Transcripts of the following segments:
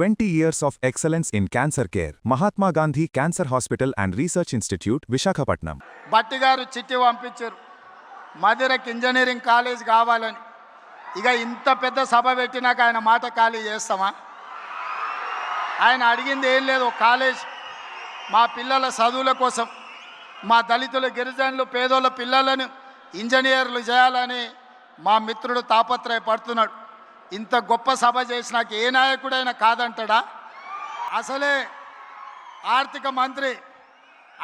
20 years of excellence in cancer care. Mahatma Gandhi Cancer Hospital and Research Institute, Visakhapatnam. బట్టి గారు చిట్టి పంపించారు మధురకి engineering college కావాలని. ఇక ఇంత పెద్ద సభ పెట్టినాక ఆయన మాట ఖాళీ చేస్తామా? ఆయన అడిగింది ఏం లేదు, కాలేజ్ మా పిల్లల చదువుల కోసం, మా దళితుల గిరిజనులు పేదోళ్ళ పిల్లలను ఇంజనీర్లు చేయాలని మా మిత్రుడు తాపత్రయపడుతున్నాడు. ఇంత గొప్ప సభ చేసినాక ఏ నాయకుడైనా కాదంటాడా? అసలే ఆర్థిక మంత్రి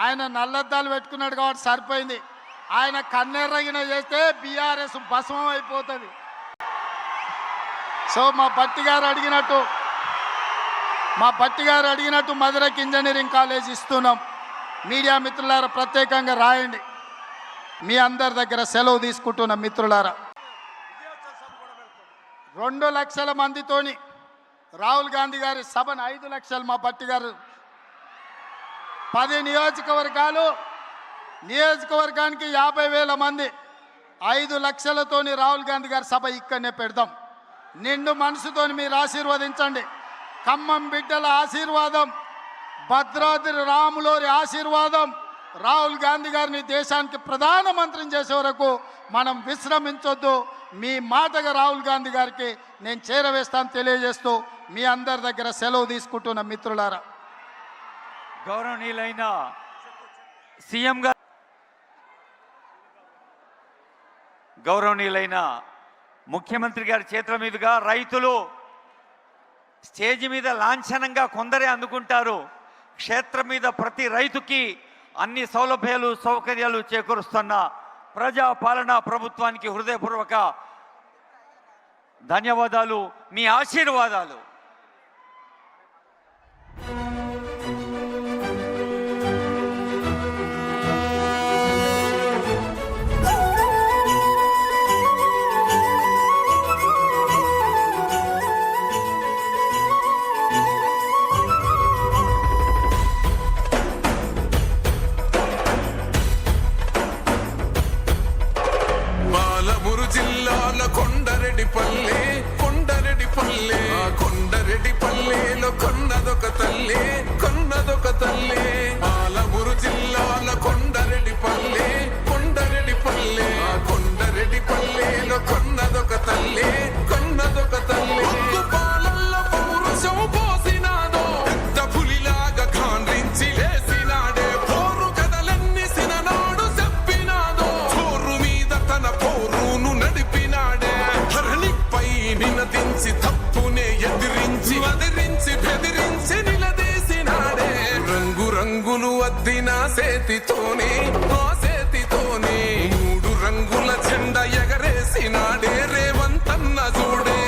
ఆయన నల్లద్దాలు పెట్టుకున్నాడు కాబట్టి సరిపోయింది. ఆయన కన్నెర్రగిన చేస్తే బీఆర్ఎస్ భస్మం అయిపోతుంది. సో మా బట్టి గారు అడిగినట్టు మధురకి ఇంజనీరింగ్ కాలేజ్ ఇస్తున్నాం. మీడియా మిత్రులారా ప్రత్యేకంగా రాయండి. మీ అందరి దగ్గర సెలవు తీసుకుంటున్న మిత్రులారా, 2 లక్షల మందితోని రాహుల్ గాంధీ గారి సభను 5 లక్షలు మా బట్టి గారు 10 నియోజకవర్గానికి 50,000 మంది 5 లక్షలతోని రాహుల్ గాంధీ గారి సభ ఇక్కడనే పెడదాం. నిండు మనసుతోని మీరు ఆశీర్వదించండి. ఖమ్మం బిడ్డల ఆశీర్వాదం, భద్రాద్రి రాములోరి ఆశీర్వాదం, రాహుల్ గాంధీ గారిని దేశానికి ప్రధానమంత్రిని చేసే వరకు మనం విశ్రమించొద్దు. మీ మాటగా రాహుల్ గాంధీ గారికి నేను చేరవేస్తాను తెలియజేస్తూ మీ అందరి దగ్గర సెలవు తీసుకుంటున్న మిత్రులారా, గౌరవనీయులైన సీఎం గారు, గౌరవనీయులైన ముఖ్యమంత్రి గారి చేతుల మీదుగా రైతులు స్టేజ్ మీద లాంఛనంగా కొందరే అందుకుంటారు. క్షేత్రం మీద ప్రతి రైతుకి అన్ని సౌలభ్యాలు సౌకర్యాలు చేకూరుస్తున్న ప్రజాపాలన ప్రభుత్వానికి హృదయపూర్వక ధన్యవాదాలు, మీ ఆశీర్వాదాలు. జిల్లాల కొండరెడ్డిపల్లె కొండరెడ్డిపల్లెలో కొన్నదొక తల్లే పాలమూరు జిల్లాల కొండరెడ్డిపల్లె కొండరెడ్డిపల్లెలో కొన్నదొక తల్లే పాలల్లో పౌరుషం పోసినాదో పెద్ద పులిలాగా ఖాండ్రించి లేసినాడే. పోరు కథలన్నీ సిననాడు చెప్పినాదో చోరు మీద తన పోరును నడిపినాడే. ధరణిపై నినదించి తప్పునే ఎదిరించి బెదిరించి నిలదీసినాడే. రంగులు అద్దిన సేతితోనే 3 రంగుల జెండా ఎగరేసినాడే. రేవంతన్న చూడే